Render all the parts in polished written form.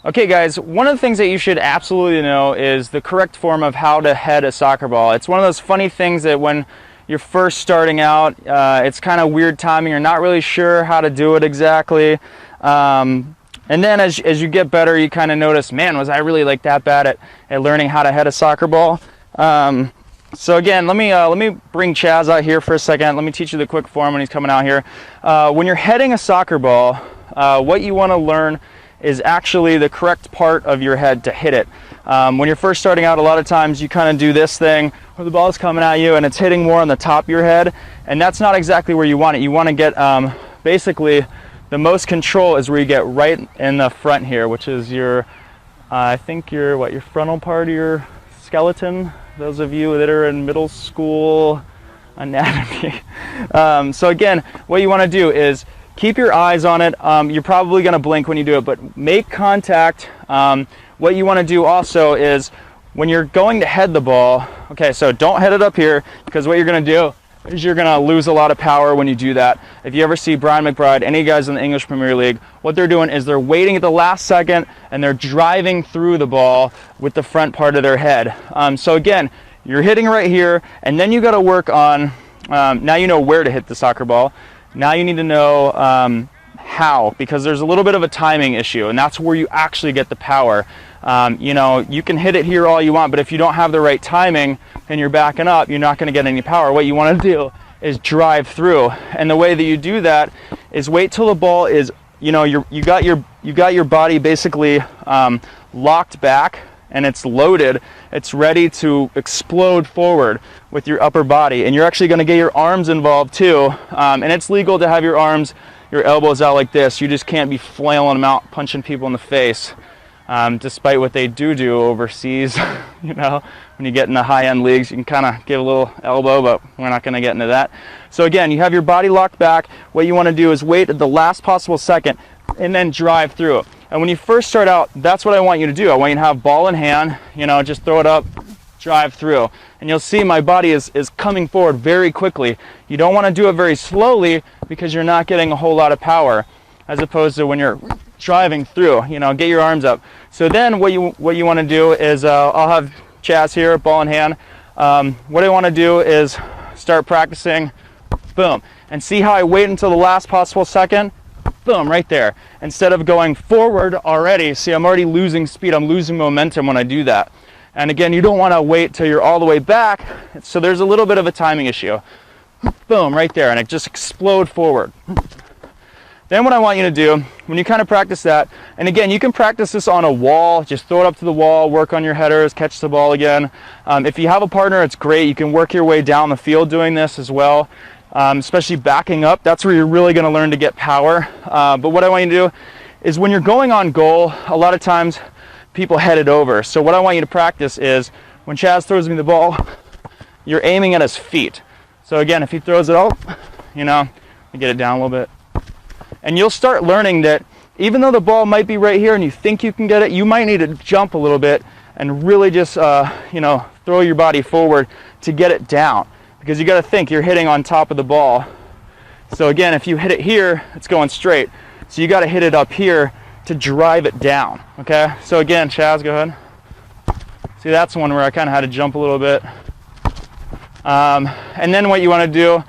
Okay guys, one of the things that you should absolutely know is the correct form of how to head a soccer ball. It's one of those funny things that when you're first starting out, it's kind of weird timing. You're not really sure how to do it exactly. And then as you get better, you kind of notice, man, was I really like that bad at learning how to head a soccer ball? So again, let me bring Chaz out here for a second. Let me teach you the quick form when he's coming out here. When you're heading a soccer ball, what you want to learn is actually the correct part of your head to hit it. When you're first starting out, a lot of times you kind of do this thing where the ball is coming at you and it's hitting more on the top of your head, and that's not exactly where you want it. You want to get basically the most control is where you get right in the front here, which is your I think your frontal part of your skeleton. Those of you that are in middle school anatomy. So again, what you want to do is keep your eyes on it. You're probably going to blink when you do it, but make contact. What you want to do also is when you're going to head the ball, okay, so don't head it up here, because what you're going to do is you're going to lose a lot of power when you do that. If you ever see Brian McBride, any guys in the English Premier League, what they're doing is they're waiting at the last second and they're driving through the ball with the front part of their head. So again, you're hitting right here, and then you got to work on, now you know where to hit the soccer ball. Now you need to know how, because there's a little bit of a timing issue, and that's where you actually get the power. You know, you can hit it here all you want, but if you don't have the right timing and you're backing up, you're not going to get any power. What you want to do is drive through, and the way that you do that is wait till the ball is, you know, you got your body basically locked back and it's loaded. It's ready to explode forward with your upper body, and you're actually going to get your arms involved too. And it's legal to have your arms, your elbows out like this. You just can't be flailing them out, punching people in the face, despite what they do overseas. You know, when you get in the high-end leagues, you can kind of give a little elbow, but we're not going to get into that. So again, you have your body locked back. What you want to do is wait at the last possible second and then drive through. And when you first start out, that's what I want you to do. I want you to have ball in hand, you know, just throw it up, drive through. And you'll see my body is coming forward very quickly. You don't want to do it very slowly, because you're not getting a whole lot of power, as opposed to when you're driving through, you know, get your arms up. So then what you want to do is, I'll have Chaz here, ball in hand. What I want to do is start practicing, boom, and see how I wait until the last possible second. Boom, right there. Instead of going forward already, see, I'm already losing speed. I'm losing momentum when I do that. And again, you don't want to wait till you're all the way back. So there's a little bit of a timing issue. Boom, right there. And it just explode forward. Then what I want you to do, when you kind of practice that, and again, you can practice this on a wall. Just throw it up to the wall, work on your headers, catch the ball again. If you have a partner, it's great. You can work your way down the field doing this as well. Especially backing up, that's where you're really going to learn to get power. But what I want you to do is when you're going on goal, a lot of times people head it over. So what I want you to practice is when Chaz throws me the ball, you're aiming at his feet. So again, if he throws it up, you know, you get it down a little bit. And you'll start learning that even though the ball might be right here and you think you can get it, you might need to jump a little bit and really just, you know, throw your body forward to get it down. Because you got to think you're hitting on top of the ball. So again, if you hit it here, it's going straight. So you got to hit it up here to drive it down. Okay. So again, Chaz, go ahead. See, that's one where I kind of had to jump a little bit. And then what you want to do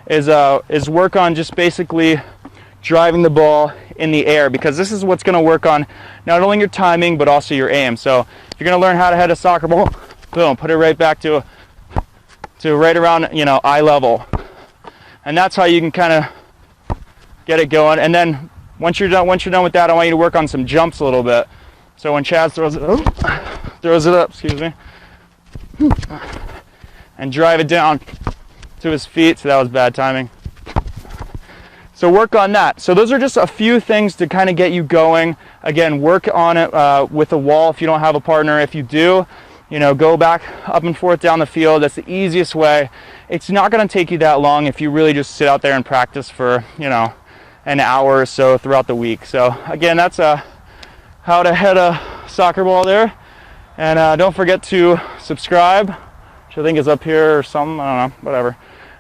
is work on just basically driving the ball in the air, because this is what's going to work on not only your timing but also your aim. So if you're going to learn how to head a soccer ball, boom, put it right back to right around, you know, eye level. And that's how you can kind of get it going. And then once you're done with that, I want you to work on some jumps a little bit. So when Chaz throws it up, excuse me, and drive it down to his feet. So that was bad timing. So work on that. So those are just a few things to kind of get you going. Again, work on it with a wall if you don't have a partner. If you do, you know, go back up and forth down the field. That's the easiest way. It's not going to take you that long if you really just sit out there and practice for, you know, an hour or so throughout the week. So again, that's how to head a soccer ball there. And don't forget to subscribe, which I think is up here or something. I don't know, whatever.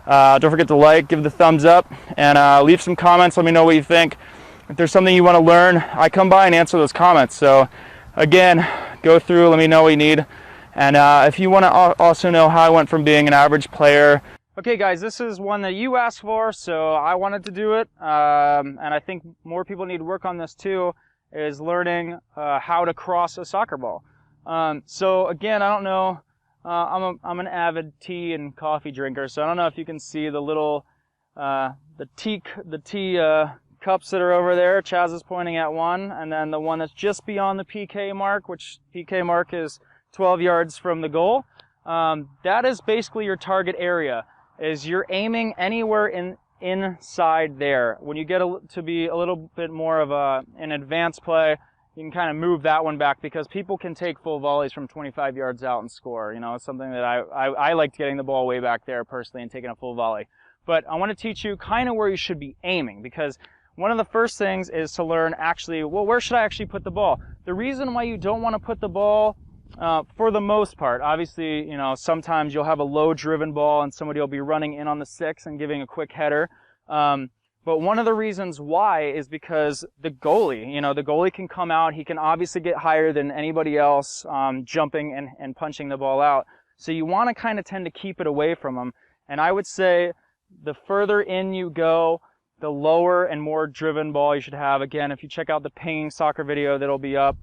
Don't forget to like, give the thumbs up, and leave some comments. Let me know what you think. If there's something you want to learn, I come by and answer those comments. So again, go through, let me know what you need. And if you want to also know how I went from being an average player. Okay guys, this is one that you asked for, so I wanted to do it. And I think more people need to work on this too, is learning how to cross a soccer ball. So again, I don't know, I'm an avid tea and coffee drinker, so I don't know if you can see the little, the tea cups that are over there. Chaz is pointing at one, and then the one that's just beyond the PK mark, which PK mark is 12 yards from the goal. That is basically your target area, is you're aiming anywhere inside there. When you get to be a little bit more of an advanced play, you can kind of move that one back, because people can take full volleys from 25 yards out and score. You know, it's something that I liked, getting the ball way back there personally and taking a full volley. But I want to teach you kind of where you should be aiming, because one of the first things is to learn actually, well, where should I actually put the ball? The reason why you don't want to put the ball, for the most part, obviously, you know, sometimes you'll have a low-driven ball and somebody will be running in on the 6 and giving a quick header. But one of the reasons why is because the goalie, you know, the goalie can come out, he can obviously get higher than anybody else, jumping and punching the ball out. So you want to kind of tend to keep it away from him. And I would say the further in you go, the lower and more driven ball you should have. Again, if you check out the pinging soccer video that'll be up,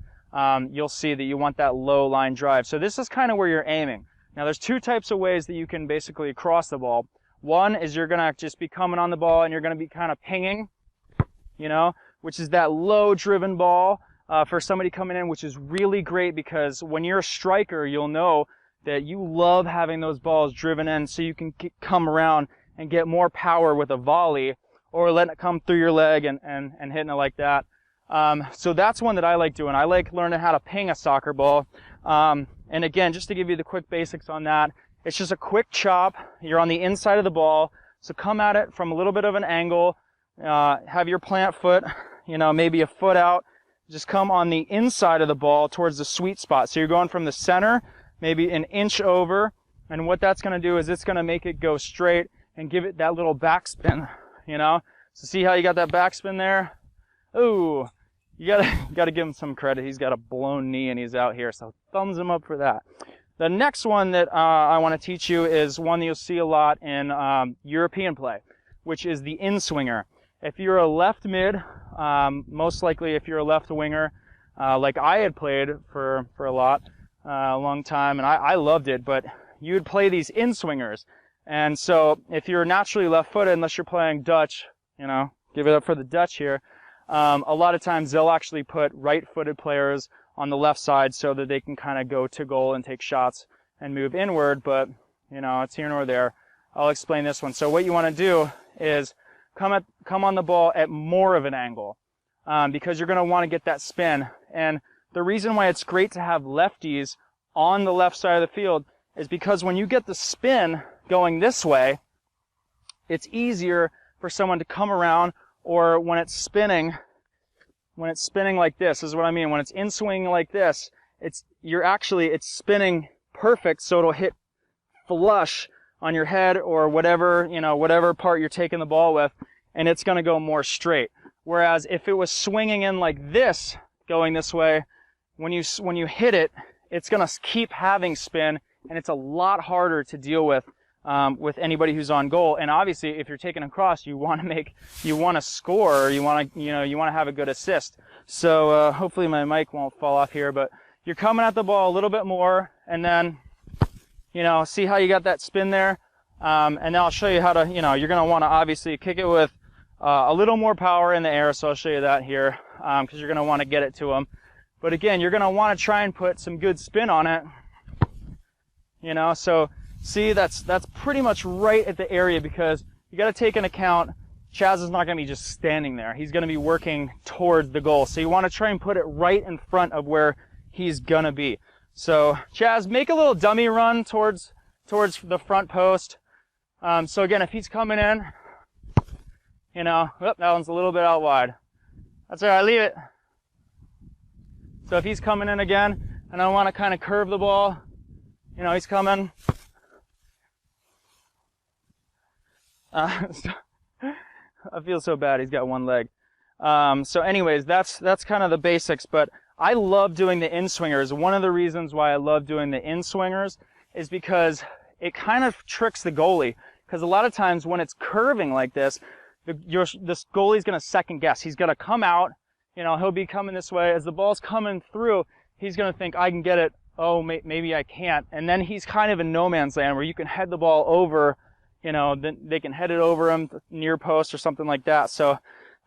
you'll see that you want that low line drive. So this is kind of where you're aiming. Now there's two types of ways that you can basically cross the ball. One is you're gonna just be coming on the ball and you're gonna be kind of pinging, you know, which is that low driven ball for somebody coming in, which is really great, because when you're a striker, you'll know that you love having those balls driven in, so you can come around and get more power with a volley, or letting it come through your leg and hitting it like that. So that's one that I like doing. I like learning how to ping a soccer ball. And again, just to give you the quick basics on that, it's just a quick chop. You're on the inside of the ball, so come at it from a little bit of an angle. Have your plant foot, you know, maybe a foot out. Just come on the inside of the ball towards the sweet spot. So you're going from the center, maybe an inch over, and what that's going to do is it's going to make it go straight and give it that little backspin. You know, so see how you got that backspin there? Ooh, you gotta give him some credit. He's got a blown knee and he's out here, so thumbs him up for that. The next one that I want to teach you is one that you'll see a lot in European play, which is the in-swinger. If you're a left mid, most likely if you're a left winger, like I had played for a long time, and I loved it, but you would play these in-swingers. And so if you're naturally left-footed, unless you're playing Dutch, you know, give it up for the Dutch here, a lot of times they'll actually put right-footed players on the left side so that they can kind of go to goal and take shots and move inward. But, you know, it's here nor there. I'll explain this one. So what you want to do is come on the ball at more of an angle, because you're going to want to get that spin. And the reason why it's great to have lefties on the left side of the field is because when you get the spin going this way, it's easier for someone to come around, or when it's spinning like this is what I mean. When it's in swing like this, it's spinning perfect, so it'll hit flush on your head or whatever, you know, whatever part you're taking the ball with, and it's going to go more straight. Whereas if it was swinging in like this, going this way, when you hit it, it's going to keep having spin, and it's a lot harder to deal with anybody who's on goal. And obviously, if you're taking a cross, you want to score, you want to have a good assist. So hopefully my mic won't fall off here, but you're coming at the ball a little bit more, and then, you know, see how you got that spin there, and then I'll show you how to, you know, you're going to want to obviously kick it with a little more power in the air. So I'll show you that here, because you're going to want to get it to them. But again, you're going to want to try and put some good spin on it, you know. So see, that's pretty much right at the area, because you got to take into account Chaz is not going to be just standing there. He's going to be working towards the goal. So you want to try and put it right in front of where he's going to be. So Chaz, make a little dummy run towards the front post. So again, if he's coming in, you know, that one's a little bit out wide. That's all right, leave it. So if he's coming in again, and I want to kind of curve the ball, you know, he's coming. I feel so bad. He's got one leg. So anyways, that's kind of the basics, but I love doing the in-swingers. One of the reasons why I love doing the in-swingers is because it kind of tricks the goalie. Because a lot of times when it's curving like this, this goalie's going to second guess. He's going to come out, he'll be coming this way. As the ball's coming through, he's going to think, I can get it. Oh, maybe I can't. And then he's kind of in no man's land where you can head the ball over, then they can head it over him, near post or something like that. So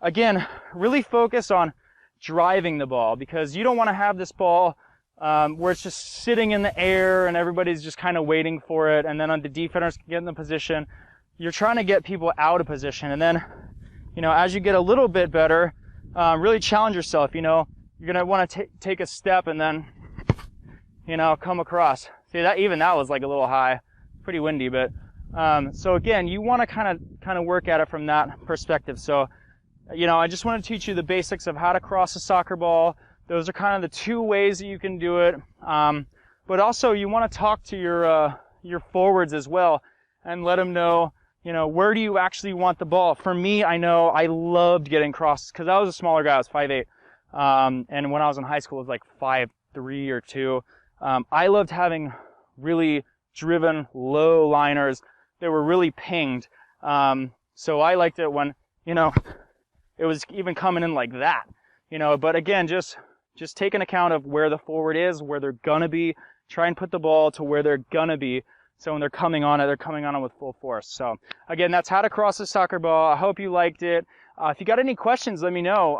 again, really focus on driving the ball, because you don't want to have this ball where it's just sitting in the air and everybody's just kind of waiting for it, and then on the defenders can get in the position. You're trying to get people out of position, and then, as you get a little bit better, really challenge yourself. You're going to want to take a step and then, come across. See, that was like a little high, pretty windy, but so again, you want to kind of work at it from that perspective. So, I just want to teach you the basics of how to cross a soccer ball. Those are kind of the two ways that you can do it. But also you want to talk to your forwards as well and let them know, where do you actually want the ball? For me, I know I loved getting crosses because I was a smaller guy. I was 5'8". And when I was in high school, it was like 5'3" or 2. I loved having really driven low liners that were really pinged. So I liked it when, it was even coming in like that, but again, just take an account of where the forward is, where they're gonna be, try and put the ball to where they're gonna be. So when they're coming on it with full force. So again, that's how to cross a soccer ball. I hope you liked it. If you got any questions, let me know.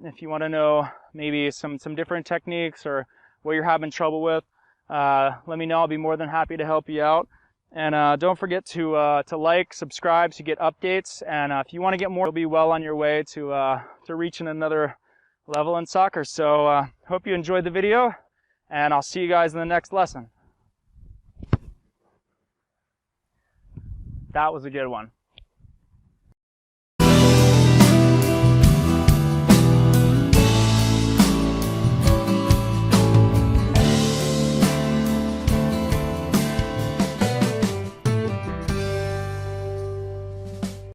If you want to know maybe some different techniques or what you're having trouble with, let me know. I'll be more than happy to help you out. And don't forget to like, subscribe to get updates. And if you want to get more, you'll be well on your way to reaching another level in soccer. So hope you enjoyed the video, and I'll see you guys in the next lesson. That was a good one.